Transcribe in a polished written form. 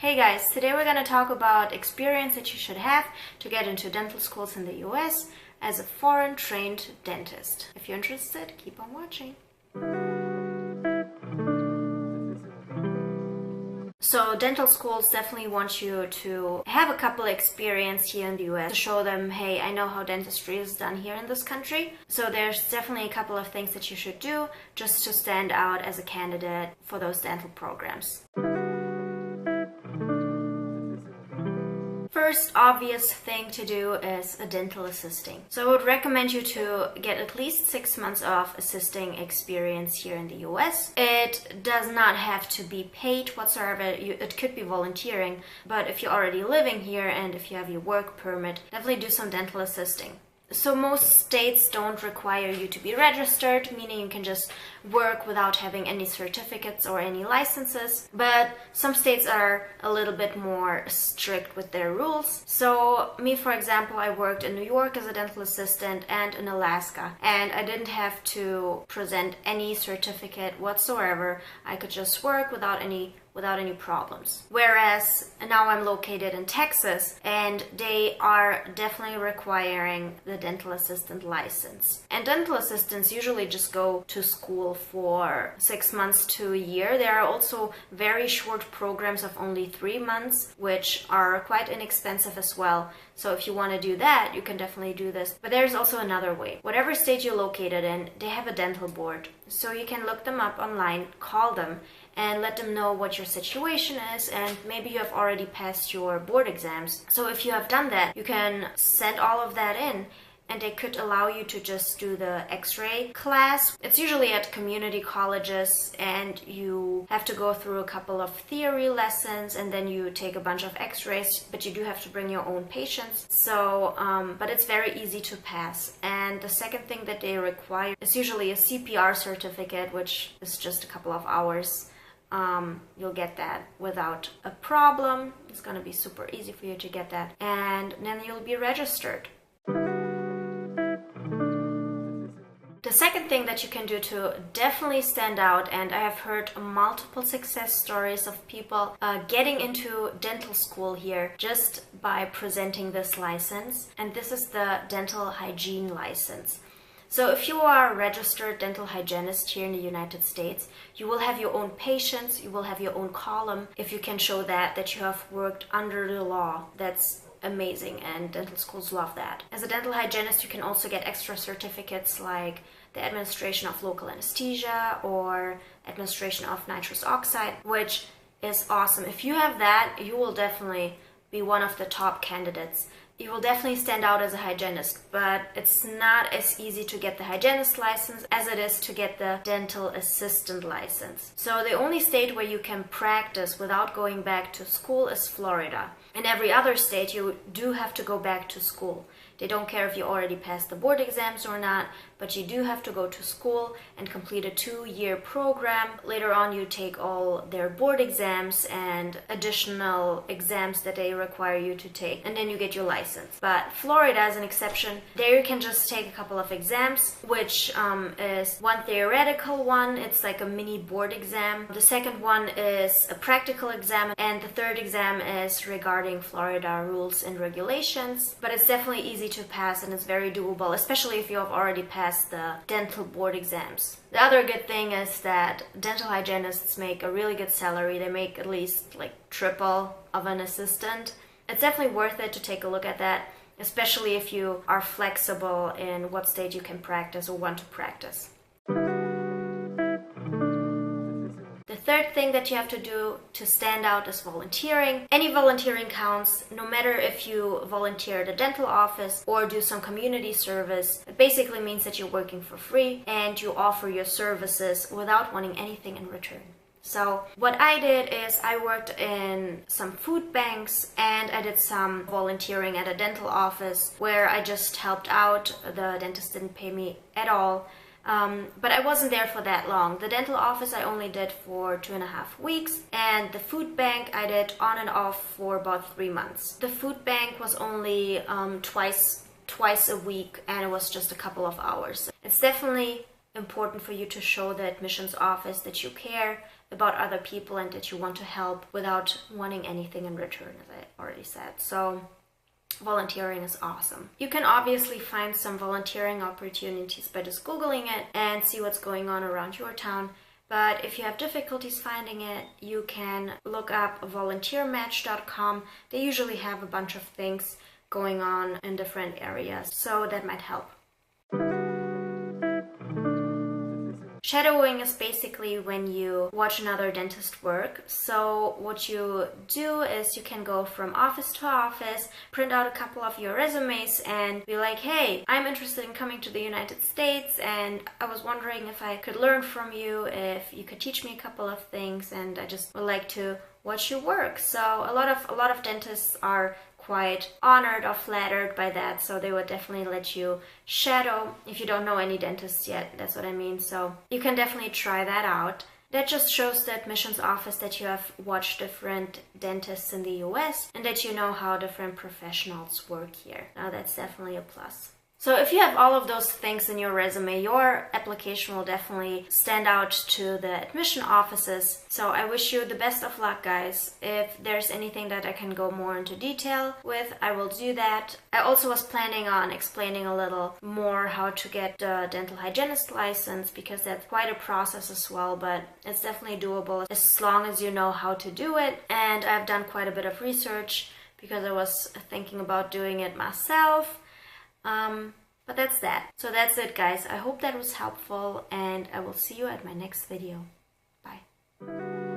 Hey guys, today we're going to talk about experience that you should have to get into dental schools in the US as a foreign trained dentist. If you're interested, keep on watching. So dental schools definitely want you to have a couple experience here in the US to show them, hey, I know how dentistry is done here in this country. So there's definitely a couple of things that you should do just to stand out as a candidate for those dental programs. First obvious thing to do is a dental assisting. So I would recommend you to get at least 6 months of assisting experience here in the US. It does not have to be paid whatsoever. It could be volunteering, but if you're already living here and if you have your work permit, definitely do some dental assisting. So most states don't require you to be registered, meaning you can just work without having any certificates or any licenses. But some states are a little bit more strict with their rules. So me, for example, I worked in New York as a dental assistant and in Alaska, and I didn't have to present any certificate whatsoever. I could just work without any problems. Whereas now I'm located in Texas and they are definitely requiring the dental assistant license. And dental assistants usually just go to school for 6 months to a year. There are also very short programs of only 3 months, which are quite inexpensive as well. So if you want to do that, you can definitely do this. But there's also another way. Whatever state you're located in, they have a dental board. So you can look them up online, call them, and let them know what your situation is, and maybe you have already passed your board exams. So if you have done that, you can send all of that in, and they could allow you to just do the x-ray class. It's usually at community colleges, and you have to go through a couple of theory lessons, and then you take a bunch of x-rays, but you do have to bring your own patients. So, but it's very easy to pass. And the second thing that they require is usually a CPR certificate, which is just a couple of hours. You'll get that without a problem. It's going to be super easy for you to get that, and then you'll be registered. The second thing that you can do to definitely stand out, and I have heard multiple success stories of people getting into dental school here just by presenting this license, and this is the dental hygiene license. So if you are a registered dental hygienist here in the United States, you will have your own patients, you will have your own column. If you can show that you have worked under the law, that's amazing, and dental schools love that. As a dental hygienist, you can also get extra certificates like the administration of local anesthesia or administration of nitrous oxide, which is awesome. If you have that, you will definitely be one of the top candidates. You will definitely stand out as a hygienist, but it's not as easy to get the hygienist license as it is to get the dental assistant license. So the only state where you can practice without going back to school is Florida. In every other state, you do have to go back to school. They don't care if you already passed the board exams or not, but you do have to go to school and complete a 2-year program. Later on, you take all their board exams and additional exams that they require you to take, and then you get your license. But Florida is an exception. There you can just take a couple of exams, which is one theoretical one. It's like a mini board exam. The second one is a practical exam, and the third exam is regarding Florida rules and regulations. But it's definitely easy to pass, and it's very doable, especially if you have already passed the dental board exams. The other good thing is that dental hygienists make a really good salary. They make at least like triple of an assistant. It's definitely worth it to take a look at that, especially if you are flexible in what state you can practice or want to practice. The third thing that you have to do to stand out is volunteering. Any volunteering counts, no matter if you volunteer at a dental office or do some community service. It basically means that you're working for free and you offer your services without wanting anything in return. So what I did is I worked in some food banks and I did some volunteering at a dental office where I just helped out. The dentist didn't pay me at all. But I wasn't there for that long. The dental office I only did for 2.5 weeks, and the food bank I did on and off for about 3 months. The food bank was only twice a week, and it was just a couple of hours. It's definitely important for you to show the admissions office that you care about other people and that you want to help without wanting anything in return, as I already said. So volunteering is awesome. You can obviously find some volunteering opportunities by just Googling it and see what's going on around your town. But if you have difficulties finding it, you can look up volunteermatch.com. They usually have a bunch of things going on in different areas, so that might help. Shadowing is basically when you watch another dentist work. So what you do is you can go from office to office, print out a couple of your resumes and be like, hey, I'm interested in coming to the United States and I was wondering if I could learn from you, if you could teach me a couple of things, and I just would like to watch you work. So a lot of dentists are quite honored or flattered by that, so they would definitely let you shadow if you don't know any dentists yet. That's what I mean. So you can definitely try that out. That just shows the admissions office that you have watched different dentists in the US and that you know how different professionals work here. Now that's definitely a plus. So if you have all of those things in your resume, your application will definitely stand out to the admission offices. So I wish you the best of luck, guys. If there's anything that I can go more into detail with, I will do that. I also was planning on explaining a little more how to get the dental hygienist license, because that's quite a process as well, but it's definitely doable as long as you know how to do it. And I've done quite a bit of research because I was thinking about doing it myself. But that's that. So that's it, guys. I hope that was helpful and I will see you at my next video. Bye.